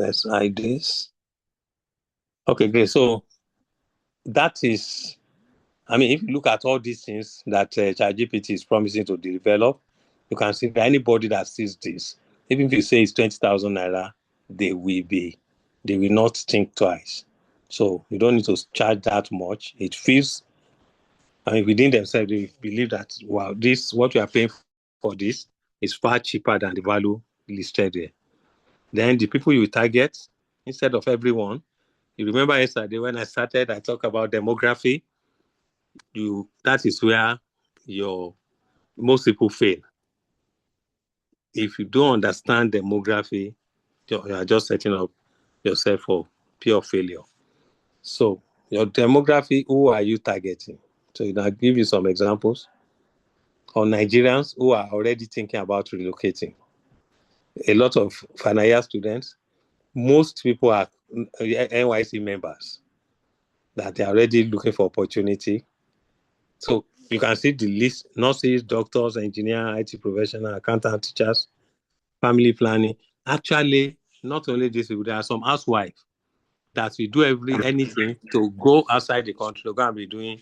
Let's hide this. Okay, great. So that is, I mean, if you look at all these things that ChatGPT is promising to develop, you can see that anybody that sees this, even if you say it's 20,000 naira, they will not think twice. So you don't need to charge that much. It feels, I mean, within themselves, they believe that, wow, this, what you are paying for this is far cheaper than the value listed there. Then the people you target, instead of everyone, you remember yesterday when I started, I talked about demography. That is where your most people fail. If you don't understand demography, you are just setting up yourself for pure failure. So your demography, who are you targeting? So I'll give you some examples. On Nigerians who are already thinking about relocating. A lot of final year students, most people are NYC members that they're already looking for opportunity. So you can see the list: nurses, doctors, engineers, IT professionals, accountant, teachers, family planning. Actually, not only this, there are some housewives that will do anything to go outside the country to go and be doing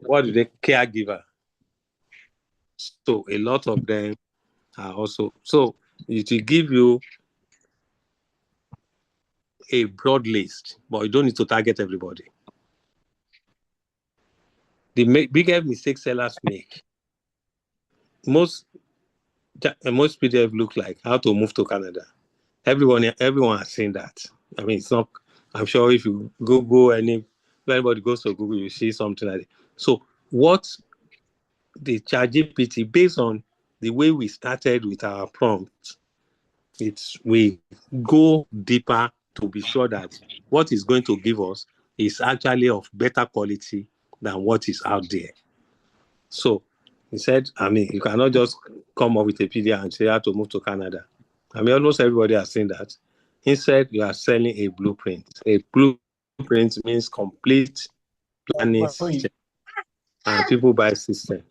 what do they caregiver. So a lot of them are also, so it will give you a broad list, but you don't need to target everybody. The biggest mistake sellers make, most PDF look like how to move to Canada. Everyone has seen that. I mean, it's not. I'm sure if you Google if anybody goes to Google, you see something like that. So what the ChatGPT, based on the way we started with our prompts, we go deeper to be sure that what is going to give us is actually of better quality than what is out there. So he said, I mean, you cannot just come up with a PDF and say how to move to Canada. I mean, almost everybody has seen that. Instead, you are selling a blueprint. A blueprint means complete planning system, and people buy system.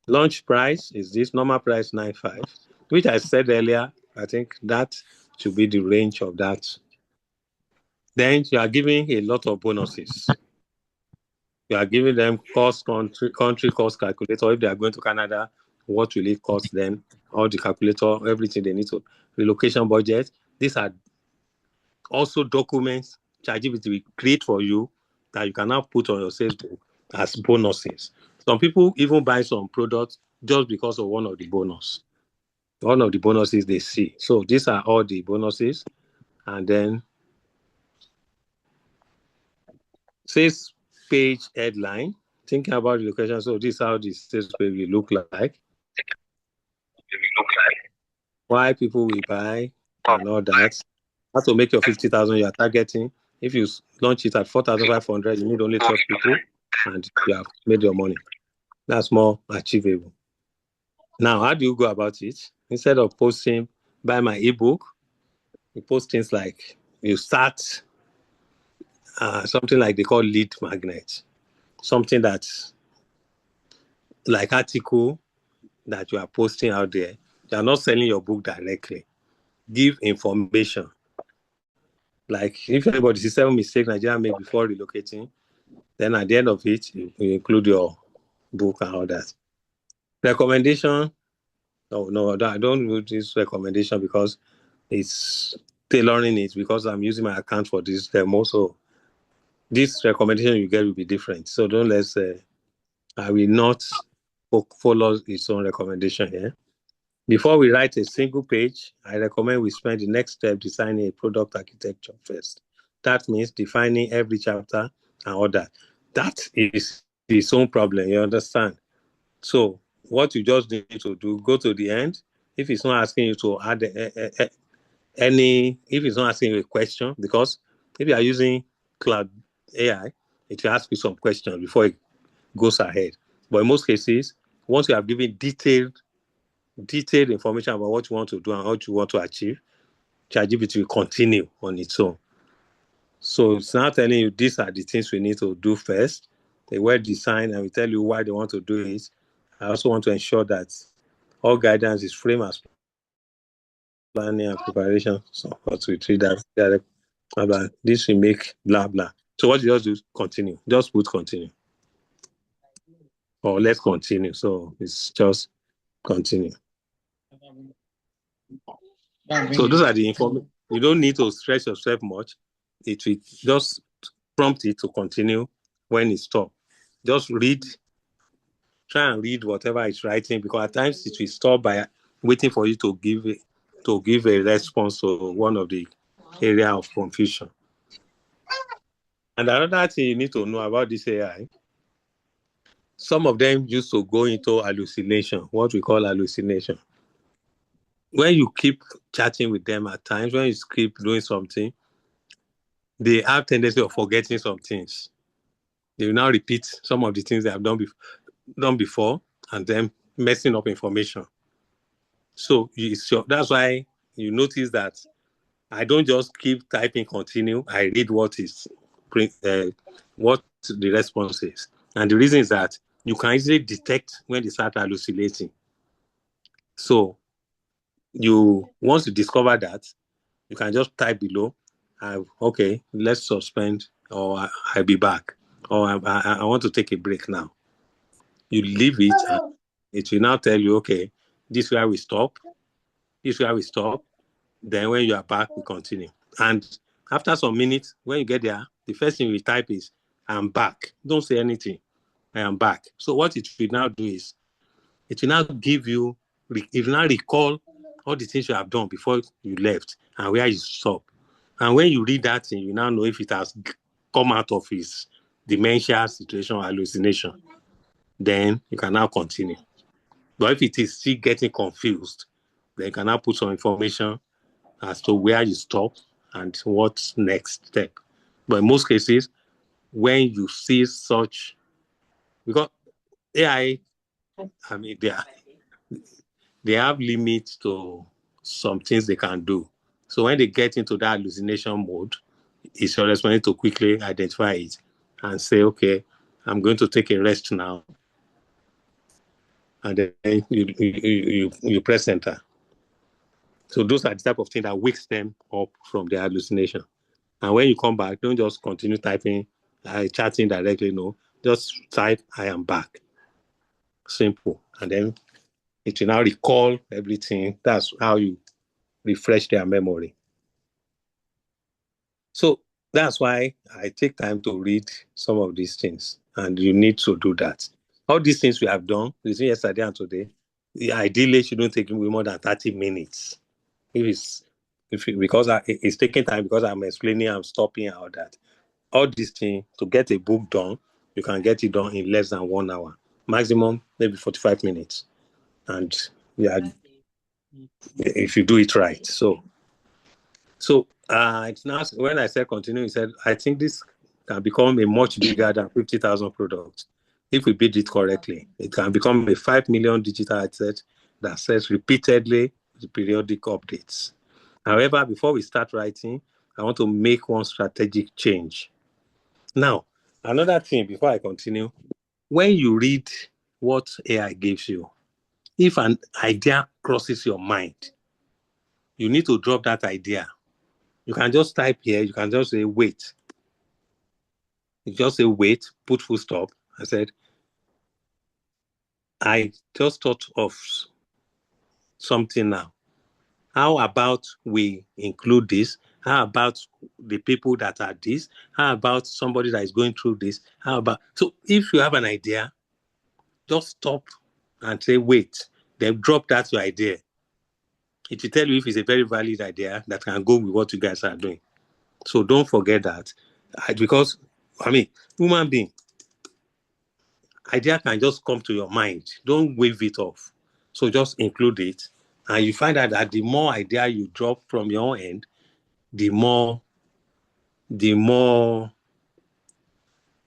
Launch price is this, normal price 9.5, which I said earlier. I think that should be the range of that. Then you are giving a lot of bonuses. You are giving them country cost calculator. If they are going to Canada, what will it cost them? All the calculator, everything they need to, relocation budget. These are also documents ChatGPT will create for you that you can now put on your sales book as bonuses. Some people even buy some products just because of one of the bonuses they see. So these are all the bonuses. And then 6-page headline, thinking about the location. So this is how the sales page will look like. Why people will buy and all that. How to make your 50,000 you are targeting. If you launch it at 4,500, you need only 12 people and you have made your money. That's more achievable. Now, how do you go about it? Instead of posting, buy my ebook, you post things like you start something like they call lead magnet, something that's like article that you are posting out there. You are not selling your book directly. Give information. Like if anybody sees 7 mistakes Nigeria made before relocating, then at the end of it, you include your book and all that. Recommendation. No, I don't do this recommendation because it's tailoring it because I'm using my account for this demo. So this recommendation you get will be different. So don't let's I will not follow its own recommendation here. Before we write a single page, I recommend we spend the next step designing a product architecture first. That means defining every chapter and all that. That is its own problem, you understand? So what you just need to do, go to the end. If it's not asking you to add if it's not asking you a question, because if you are using Cloud AI, it will ask you some questions before it goes ahead. But in most cases, once you have given detailed information about what you want to do and what you want to achieve, ChatGPT will continue on its own. So it's now telling you these are the things we need to do first. They were designed and we tell you why they want to do it. I also want to ensure that all guidance is framed as planning and preparation. So what we treat that, blah, blah. This will make blah blah. So what you just do, continue. Just put continue. Or let's continue. So it's just continue. So those are the information. You don't need to stress yourself much. It will just prompt it to continue when it stops. Just read, try and read whatever it's writing, because at times it will stop by waiting for you to give a response to one of the area of confusion. And another thing you need to know about this AI, some of them used to go into hallucination, what we call hallucination. When you keep chatting with them at times, when you keep doing something, they have tendency of forgetting some things. They will now repeat some of the things they have done before and then messing up information. So that's why you notice that I don't just keep typing continue. I read what the response is. And the reason is that you can easily detect when they start hallucinating. So once you discover that, you can just type below, okay, let's suspend, or I'll be back, or I want to take a break now. You leave it, and it will now tell you, okay, this is where we stop, this is where we stop. Then when you are back, we continue. And after some minutes, when you get there, the first thing we type is, I'm back. Don't say anything. I am back. So what it will now do is, it will now give you, it will now recall all the things you have done before you left and where you stop. And when you read that thing, you now know if it has come out of his dementia situation or hallucination. Then you can now continue. But if it is still getting confused, then you can now put some information as to where you stop and what's next step. But in most cases, when you see such, because AI, I mean, they have limits to some things they can do. So when they get into that hallucination mode, it's your responsibility to quickly identify it and say, okay, I'm going to take a rest now. And then you press enter. So those are the type of things that wakes them up from their hallucination. And when you come back, don't just continue typing, chatting directly. No, just type, I am back. Simple. And then it will now recall everything. That's how you refresh their memory. So that's why I take time to read some of these things. And you need to do that. All these things we have done, between yesterday and today, ideally shouldn't take more than 30 minutes. Because it's taking time, because I'm explaining, I'm stopping, all that. All these things, to get a book done, you can get it done in less than 1 hour. Maximum, maybe 45 minutes. And yeah, if you do it right. So it's now, when I said continue, he said, I think this can become a much bigger than 50,000 products. If we build it correctly, it can become a 5 million digital asset that says repeatedly with periodic updates. However, before we start writing, I want to make one strategic change. Now, another thing before I continue, when you read what AI gives you, if an idea crosses your mind, you need to drop that idea. You can just type here, you can just say, wait. You just say, wait, put full stop. I said, I just thought of something now. How about we include this? How about the people that are this? How about somebody that is going through this? So if you have an idea, just stop and say, wait, then drop that your idea. It will tell you if it's a very valid idea that can go with what you guys are doing. So don't forget that. Because, human being, idea can just come to your mind. Don't wave it off. So just include it. And you find out that the more idea you drop from your end, the more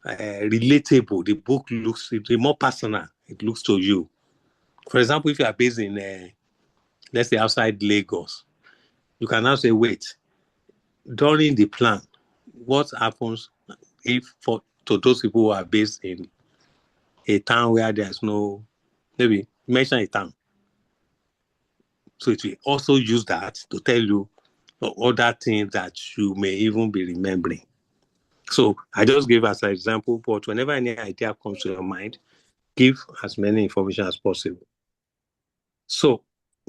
relatable the book looks, the more personal it looks to you. For example, if you are based in, let's say, outside Lagos, you can now say, wait, during the plan, what happens if to those people who are based in a town where there's no, maybe mention a town. So it will also use that to tell you other things that you may even be remembering. So I just gave as an example, but whenever any idea comes to your mind, give as many information as possible. So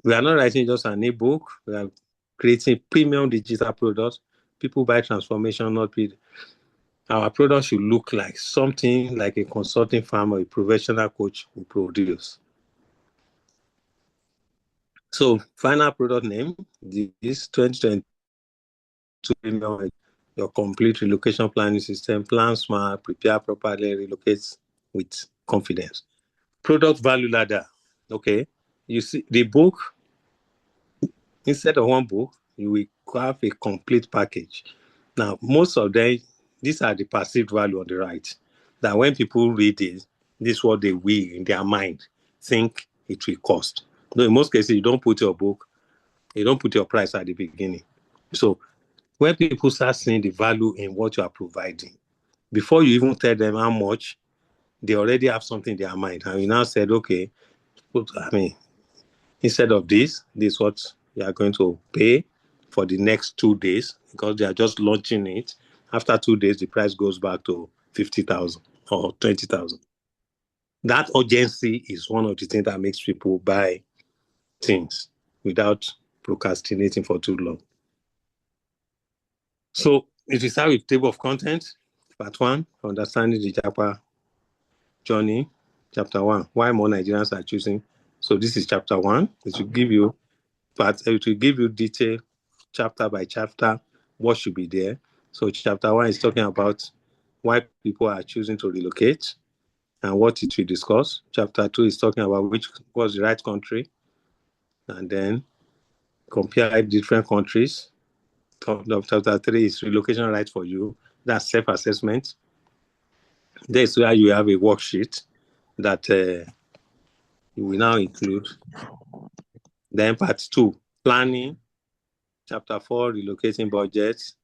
we are not writing just an ebook. We are creating premium digital products. People buy transformation, not be. Our product should look like something like a consulting firm or a professional coach will produce. So final product name, this 2022 premium, your complete relocation planning system, plan smart, prepare properly, relocate with confidence. Product value ladder. Okay. You see the book, instead of one book, you will have a complete package. Now, most of them, these are the perceived value on the right. That when people read it, this is what they will in their mind think it will cost. Though in most cases, you don't put your book, you don't put your price at the beginning. So when people start seeing the value in what you are providing, before you even tell them how much, they already have something in their mind. And you now said, okay, instead of this is what you are going to pay for the next 2 days, because they are just launching it. After 2 days, the price goes back to 50,000 or 20,000. That urgency is one of the things that makes people buy things without procrastinating for too long. So if we start with table of contents, part 1, understanding the Japa journey. Chapter 1, why more Nigerians are choosing. So this is chapter 1. It will give you detail chapter by chapter what should be there. So chapter 1 is talking about why people are choosing to relocate and what it will discuss. Chapter 2 is talking about which was the right country, and then compare different countries. Chapter 3 is relocation right for you. That's self-assessment. That's where you have a worksheet that you will now include. Then part 2, planning. Chapter 4, relocating budgets,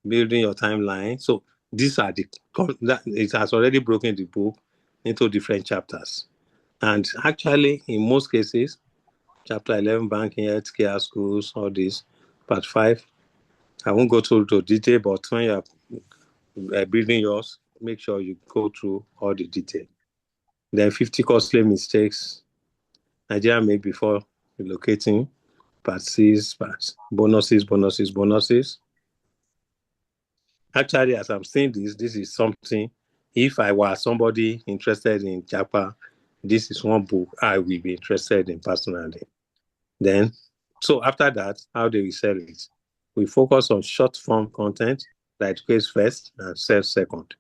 building your timeline. So these are it has already broken the book into different chapters. And actually, in most cases, chapter 11, banking, healthcare, schools, all this. Part 5, I won't go through the detail, but when you're building yours, make sure you go through all the detail. Then 50 costly mistakes Nigeria made before relocating. Part 6, bonuses. Actually, as I'm saying this is something, if I were somebody interested in Japa, this is one book I will be interested in personally. Then, so after that, how do we sell it? We focus on short form content that educates first and sells second.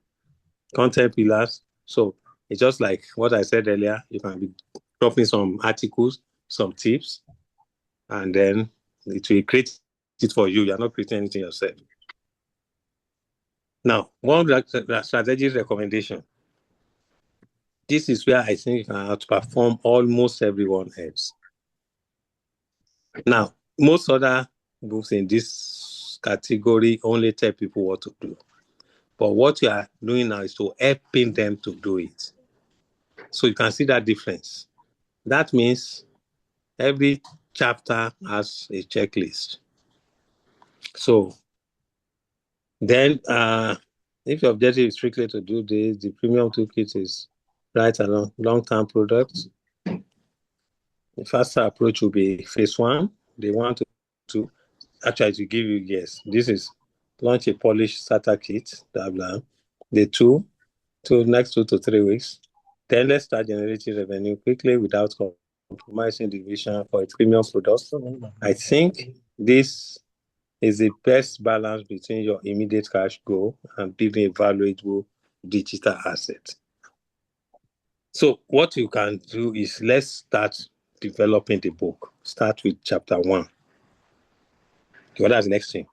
Content pillars. So it's just like what I said earlier, you can be dropping some articles, some tips, and then it will create it for you. You're not creating anything yourself. Now, one strategic recommendation. This is where I think you can outperform almost everyone else. Now, most other books in this category only tell people what to do. But what you are doing now is to helping them to do it. So you can see that difference. That means every chapter has a checklist. So then, if your objective is strictly to do this, the premium toolkit is right along long-term products. The faster approach will be phase 1. They want to actually to give you, yes, this is launch a polished starter kit, blah, blah. The next 2 to 3 weeks. Then let's start generating revenue quickly without compromising the vision for a premium product. I think this is the best balance between your immediate cash goal and building a valuable digital asset. So what you can do is let's start developing the book. Start with chapter 1. What is the next thing?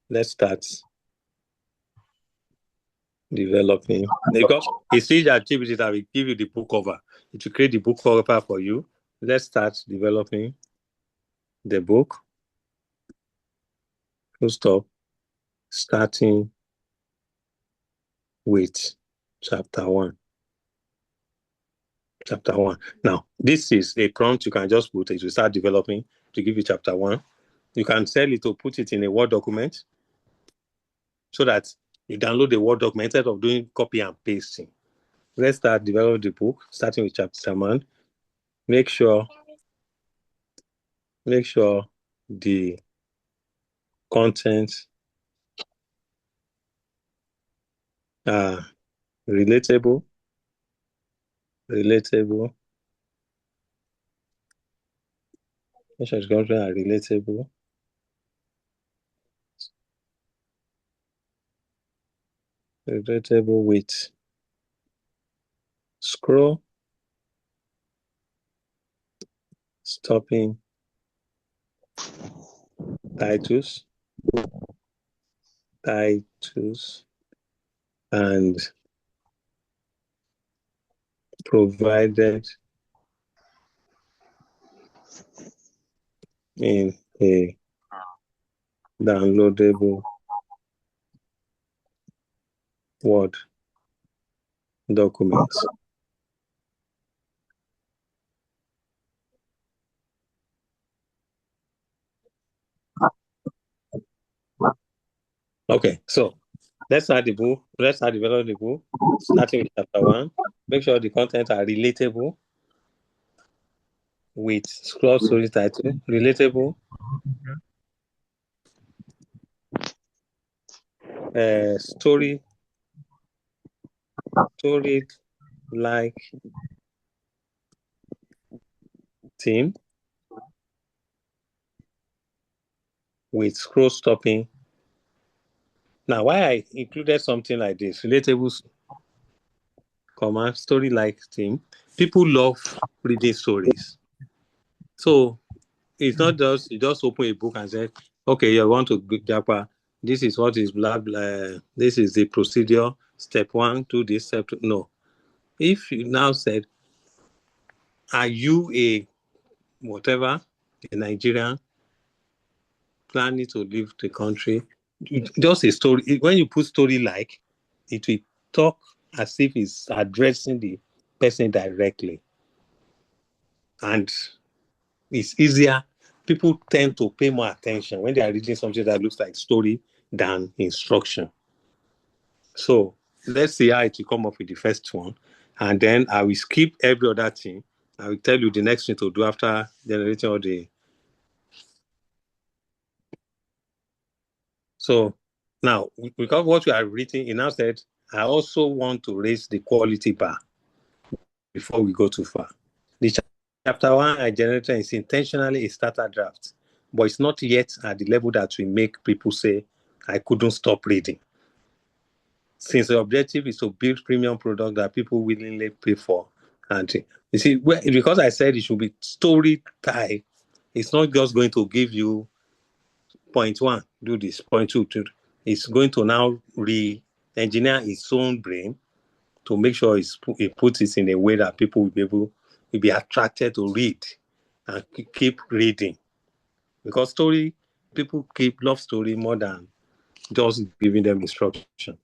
Let's start developing, because it's ChatGPT that will give you the book cover. It will create the book cover for you. Let's start developing the book. Full stop. Starting with chapter 1. Chapter 1. Now, this is a prompt you can just put it to start developing to give you chapter 1. You can tell it to put it in a Word document so that you download the Word document instead of doing copy and pasting. Let's start developing the book, starting with chapter 1. Make sure the contents are relatable. Make sure the contents are relatable. Relatable with scroll stopping titles and provided in a downloadable Word document. Okay, so let's start the book. Let's start developing the book, starting with chapter 1. Make sure the contents are relatable with scroll story title, relatable, story like theme with scroll stopping. Now, why I included something like this, relatable, story like theme, people love reading stories. So it's not just you just open a book and say, okay, you want to Japa, this is what is blah blah, this is the procedure, step 1, do this, step 2. No. If you now said, are you a whatever, a Nigerian planning to leave the country? Just a story. When you put story like, it will talk as if it's addressing the person directly. And it's easier. People tend to pay more attention when they are reading something that looks like story than instruction. So let's see how it will come up with the first one. And then I will skip every other thing. I will tell you the next thing to do after generating all the. So now, because what you are reading, it now said, I also want to raise the quality bar before we go too far. The chapter 1 I generated is intentionally a starter draft, but it's not yet at the level that will make people say, I couldn't stop reading. Since the objective is to build premium product that people willingly pay for. And you see, because I said it should be story type, it's not just going to give you point 1, do this, point 2, it's going to now re-engineer its own brain to make sure it puts it in a way that people will be attracted to read and keep reading. Because people love story more than just giving them instruction.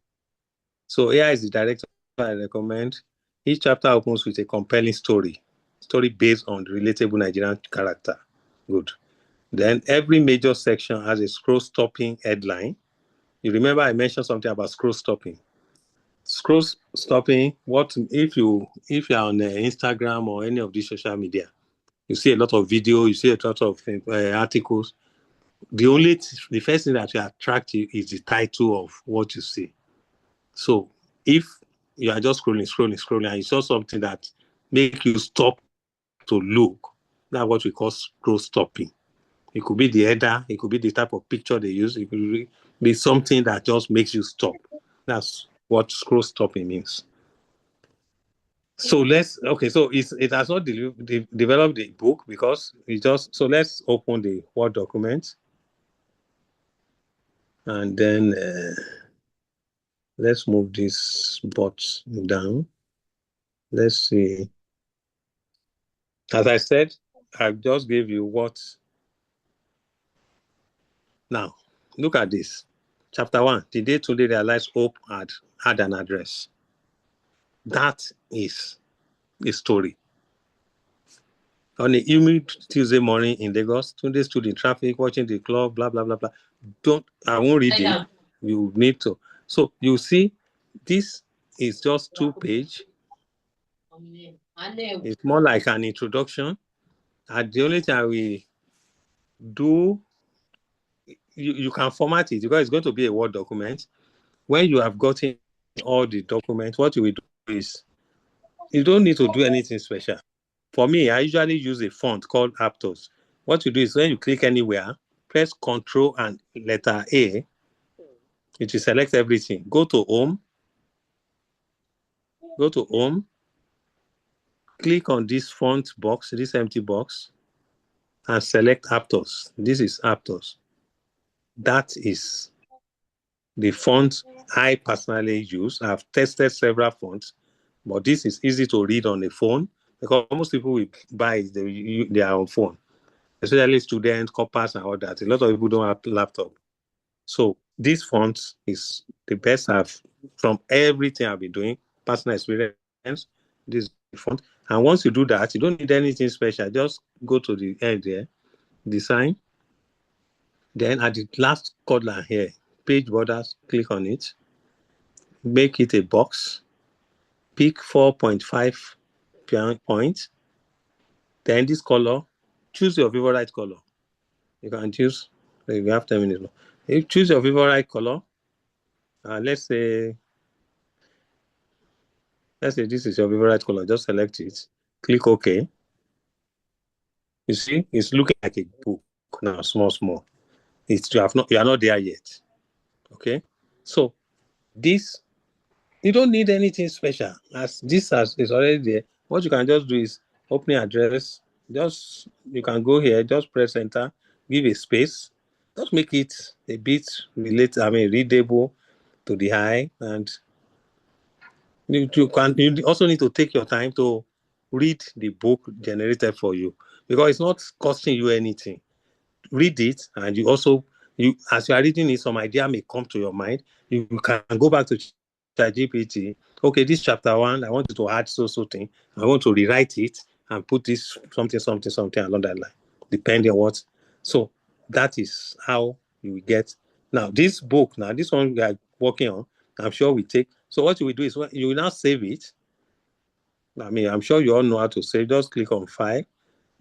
So here is the director I recommend. Each chapter opens with a compelling story based on the relatable Nigerian character. Good. Then every major section has a scroll-stopping headline. You remember I mentioned something about scroll-stopping. Scroll-stopping, if you're on Instagram or any of these social media, you see a lot of video, you see a lot of articles. The first thing that will attract you is the title of what you see. So if you are just scrolling, and you saw something that make you stop to look, that's what we call scroll stopping. It could be the header, it could be the type of picture they use, it could be something that just makes you stop. That's what scroll stopping means. So it has not developed the book because let's open the Word document and then let's move this box down. Let's see. As I said, I just gave you what. Now, look at this. Chapter 1, the day Tunde realized Hope had an address. That is a story. On a humid Tuesday morning in Lagos, Tunde stood in traffic watching the clock, blah, blah, blah, blah. I won't read it. You need to. So you see, this is just 2 page. It's more like an introduction. And the only thing we do, you can format it because it's going to be a Word document. When you have gotten all the documents, what you will do is you don't need to do anything special. For me, I usually use a font called Aptos. What you do is when you click anywhere, press Control and letter A. It will select everything. Go to Home. Go to Home. Click on this font box, this empty box, and select Aptos. This is Aptos. That is the font I personally use. I've tested several fonts, but this is easy to read on the phone because most people will buy their own phone, especially students, coppers, and all that. A lot of people don't have laptop. So this font is the best from everything I've been doing, personal experience, this font. And once you do that, you don't need anything special. Just go to the end there, design. Then at the last corner here, page borders, click on it. Make it a box. Pick 4.5 points. Then this color, choose your favorite color. You can choose, we have 10 minutes. You choose your favorite color. Let's say this is your favorite color. Just select it. Click OK. You see, it's looking like a book now, small. You are not there yet. Okay. So this, you don't need anything special. As this is already there, what you can just do is opening address. You can go here, just press enter, give a space, just make it a bit readable to the eye, and you also need to take your time to read the book generated for you because it's not costing you anything. Read it, and as you are reading it, some idea may come to your mind. You can go back to ChatGPT. Okay, this chapter 1, I want you to add so thing. I want to rewrite it and put this something along that line, depending on what. So that is how you get. Now, this book, this one we are working on, I'm sure we take. So what you will do is you will now save it. I'm sure you all know how to save. Just click on File.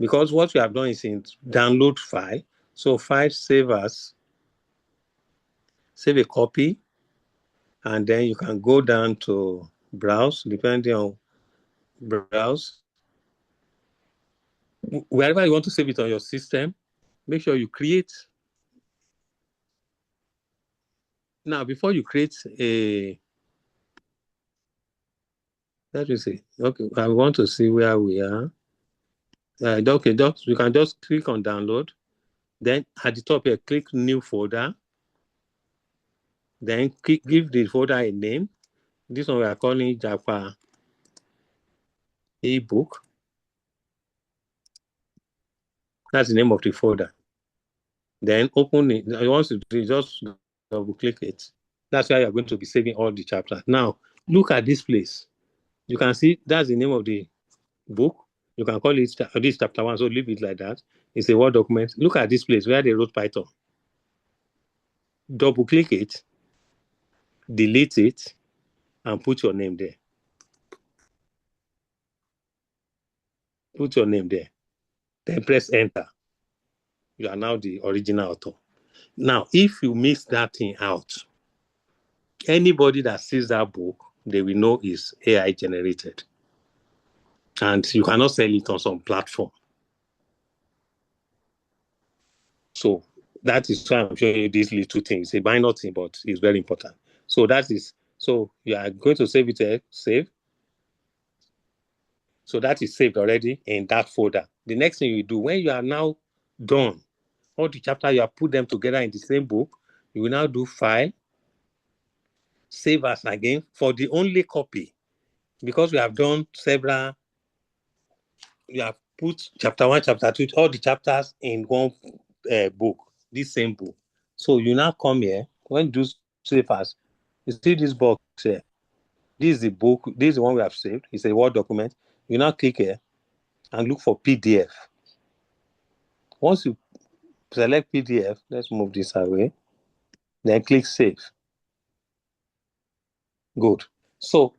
Because what we have done is in download file. So file, save as, save a copy, and then you can go down to browse, depending on browse. Wherever you want to save it on your system, make sure you create. Now, before you create let me see. Okay, I want to see where we are. Okay, you can just click on download. Then at the top here, click new folder. Then give the folder a name. This one we are calling Japa ebook. That's the name of the folder. Then open it. Once you do, just double click it. That's why you're going to be saving all the chapters. Now, look at this place. You can see that's the name of the book. You can call it this chapter 1, so leave it like that. It's a Word document. Look at this place where they wrote Python. Double click it, delete it, and put your name there. Put your name there. Then press enter. You are now the original author. Now, if you miss that thing out, anybody that sees that book, they will know is AI generated. And you cannot sell it on some platform. So that is why I'm showing you these little things. It's a minor thing, but it's very important. So so you are going to save it there, save. So that is saved already in that folder. The next thing you do, when you are now done, all the chapters, you have put them together in the same book, you will now do file, save as again for the only copy. Because we have done several, you have put chapter 1, chapter 2, all the chapters in one book, this same book. So you now come here, when you do save as, you see this box here. This is the book, this is the one we have saved. It's a Word document. You now click here. and look for PDF. Once you select PDF, let's move this away, then click Save. Good. So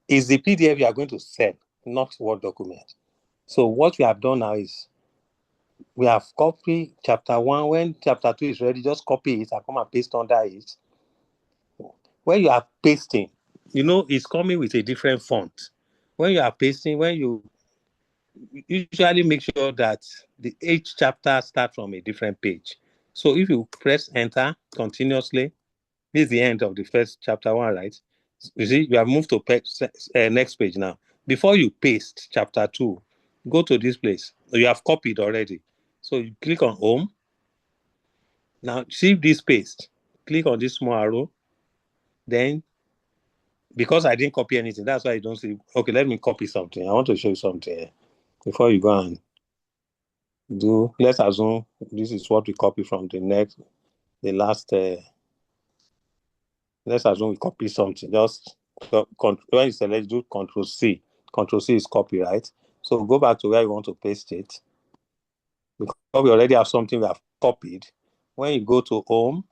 it's the PDF you are going to sell, not Word document. So what we have done now is we have copied chapter 1. When chapter 2 is ready, just copy it and come and paste under it. When you are pasting, it's coming with a different font. When you are pasting, when you usually make sure that each chapter starts from a different page. So if you press enter continuously, this is the end of the first chapter 1, right? You see, you have moved to next page now. Before you paste chapter 2, go to this place. You have copied already. So you click on home. Now see this paste. Click on this small arrow. Then, because I didn't copy anything, that's why you don't see. Okay, let me copy something. I want to show you something before you go and do. Let's assume this is what we copy from the last. Let's assume we copy something. Just when you select, do Control C. Control C is copy, right? So go back to where you want to paste it. Because we already have something we have copied. When you go to home,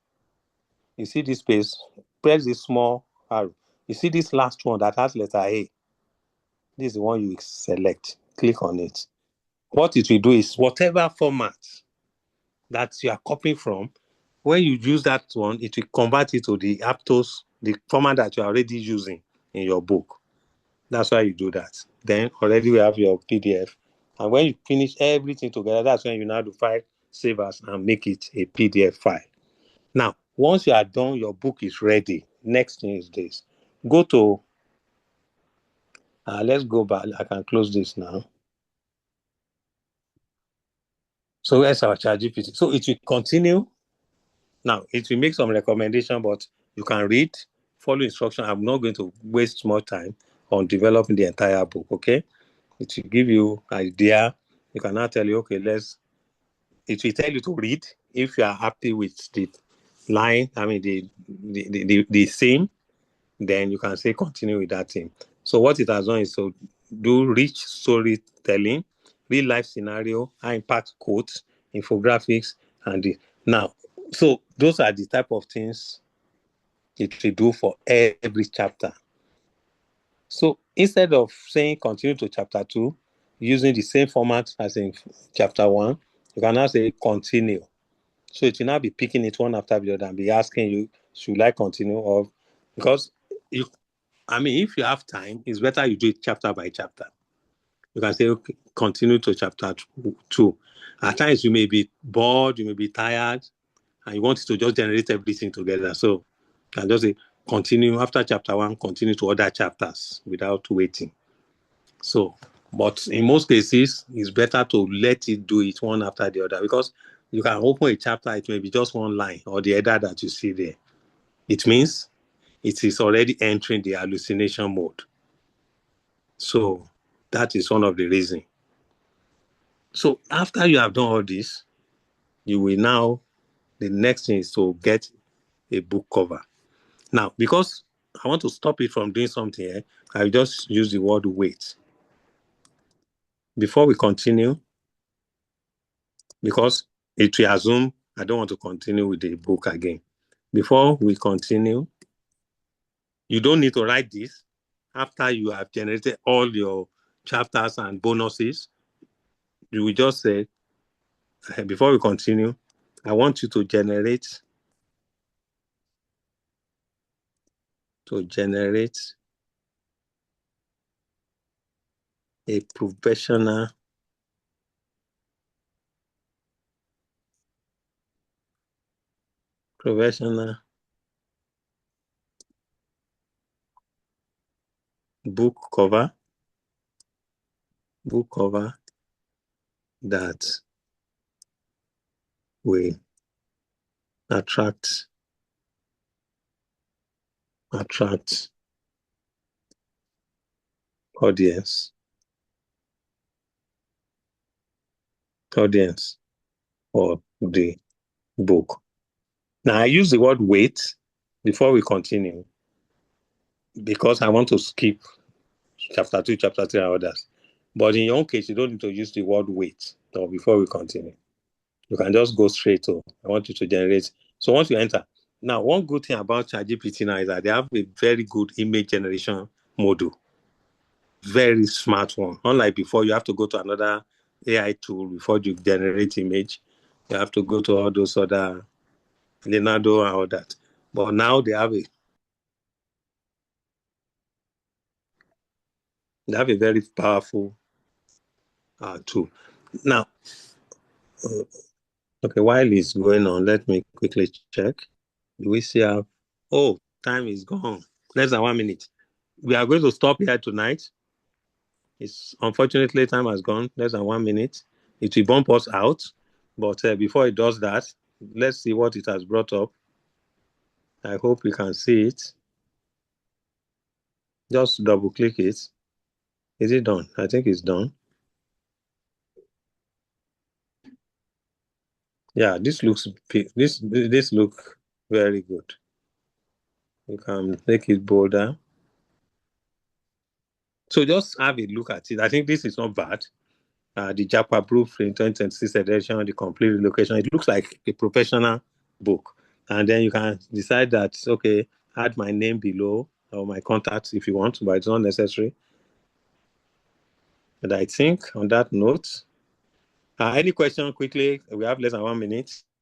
you see this space, press this small arrow. You see this last one that has letter A. This is the one you select. Click on it. What it will do is whatever format that you are copying from, when you use that one, it will convert it to the Aptos, the format that you are already using in your book. That's why you do that. Then already we have your PDF. And when you finish everything together, that's when you now do file, save as, and make it a PDF file. Now, once you are done, your book is ready. Next thing is this. Go to, let's go back. I can close this now. So where's our ChatGPT? So it will continue. Now, it will make some recommendation, but you can read, follow instruction. I'm not going to waste more time on developing the entire book, okay? It will give you an idea. You can now tell you, okay, it will tell you to read if you are happy with the line, the theme, then you can say continue with that theme. So what it has done is to do rich storytelling, real life scenario, high impact quotes, infographics, now. So those are the type of things it will do for every chapter. So instead of saying continue to chapter 2, using the same format as in chapter 1, you can now say continue. So it will now be picking it one after the other and be asking you, should I continue? Or because if you have time, it's better you do it chapter by chapter. You can say, okay, continue to chapter 2. At times you may be bored, you may be tired, and you want to just generate everything together. So you can just say, continue after chapter 1, continue to other chapters without waiting. So, but in most cases, it's better to let it do it one after the other, because you can open a chapter, it may be just one line or the other that you see there. It means it is already entering the hallucination mode. So that is one of the reasons. So after you have done all this, you will now, the next thing is to get a book cover. Now, because I want to stop it from doing something here, I'll just use the word wait. Before we continue, because it will assume I don't want to continue with the book again. Before we continue, you don't need to write this. After you have generated all your chapters and bonuses, you will just say, before we continue, I want you to generate a professional book cover that will attract audience for the book. Now, I use the word wait before we continue because I want to skip chapter 2, chapter 3, and others. But in your own case, you don't need to use the word wait. So before we continue, you can just go straight to, I want you to generate. So once you enter, now one good thing about ChatGPT now is that they have a very good image generation module. Very smart one. Unlike before, you have to go to another AI tool before you generate image. You have to go to all those other Leonardo and all that. But now they have a very powerful tool. Now, okay, while it's going on, let me quickly check. Do we see how? Oh, time is gone. Less than 1 minute. We are going to stop here tonight. It's unfortunately time has gone. Less than 1 minute. It will bump us out. But before it does that, let's see what it has brought up. I hope you can see it. Just double click it. Is it done? I think it's done. Yeah, this look very good. You can make it bolder. So just have a look at it. I think this is not bad. The JAPA Blueprint 2026 edition, the complete relocation. It looks like a professional book. And then you can decide that, okay, add my name below or my contacts if you want, but it's not necessary. And I think on that note, any question quickly? We have less than 1 minute.